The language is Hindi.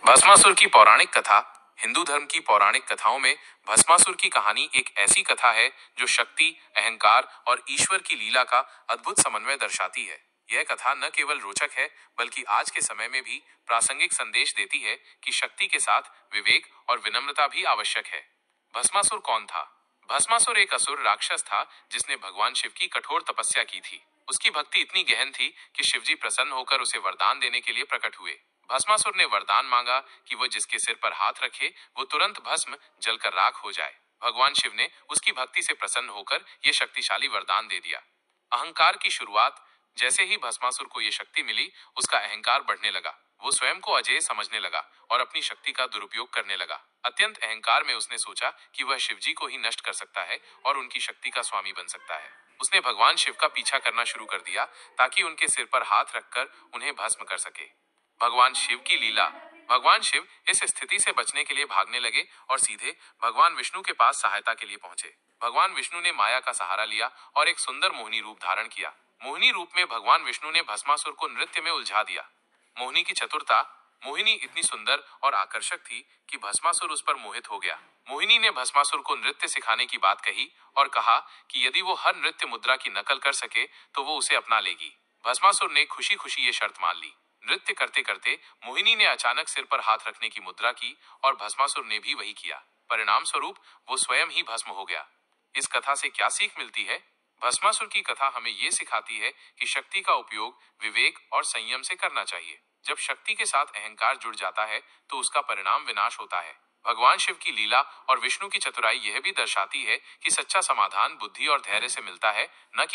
भस्मासुर की पौराणिक कथा। हिंदू धर्म की पौराणिक कथाओं में भस्मासुर की कहानी एक ऐसी कथा है जो शक्ति, अहंकार और ईश्वर की लीला का अद्भुत समन्वय दर्शाती है। यह कथा न केवल रोचक है बल्कि आज के समय में भी प्रासंगिक संदेश देती है कि शक्ति के साथ विवेक और विनम्रता भी आवश्यक है। भस्मासुर कौन था? भस्मासुर एक असुर राक्षस था जिसने भगवान शिव की कठोर तपस्या की थी। उसकी भक्ति इतनी गहन थी कि शिवजी प्रसन्न होकर उसे वरदान देने के लिए प्रकट हुए। भस्मासुर ने वरदान मांगा कि वह जिसके सिर पर हाथ रखे वो तुरंत भस्म जलकर राख हो जाए। भगवान शिव ने उसकी भक्ति से प्रसन्न होकर यह शक्तिशाली वरदान दे दिया। अहंकार की शुरुआत। जैसे ही भस्मासुर को यह शक्ति मिली, उसका अहंकार बढ़ने लगा। वो स्वयं को अजेय समझने लगा और अपनी शक्ति का दुरुपयोग करने लगा। अत्यंत अहंकार में उसने सोचा कि वह शिवजी को ही नष्ट कर सकता है और उनकी शक्ति का स्वामी बन सकता है। उसने भगवान शिव का पीछा करना शुरू कर दिया ताकि उनके सिर पर हाथ रखकर उन्हें भस्म कर सके। भगवान शिव की लीला। भगवान शिव इस स्थिति से बचने के लिए भागने लगे और सीधे भगवान विष्णु के पास सहायता के लिए पहुंचे। भगवान विष्णु ने माया का सहारा लिया और एक सुंदर मोहिनी रूप धारण किया। मोहिनी रूप में भगवान विष्णु ने भस्मासुर को नृत्य में उलझा दिया। मोहिनी की चतुरता। मोहिनी इतनी सुंदर और आकर्षक थी कि भस्मासुर उस पर मोहित हो गया। मोहिनी ने भस्मासुर को नृत्य सिखाने की बात कही और कहा कि यदि वो हर नृत्य मुद्रा की नकल कर सके तो वो उसे अपना लेगी। भस्मासुर ने खुशी खुशी ये शर्त मान ली। नृत्य करते करते मोहिनी ने अचानक सिर पर हाथ रखने की मुद्रा की और भस्मासुर ने भी वही किया। परिणाम स्वरूप वो स्वयं ही भस्म हो गया। इस कथा से क्या सीख मिलती है? भस्मासुर की कथा हमें ये सिखाती है कि शक्ति का उपयोग विवेक और संयम से करना चाहिए। जब शक्ति के साथ अहंकार जुड़ जाता है तो उसका परिणाम विनाश होता है। भगवान शिव की लीला और विष्णु की चतुराई यह भी दर्शाती है कि सच्चा समाधान बुद्धि और धैर्य से मिलता है, न कि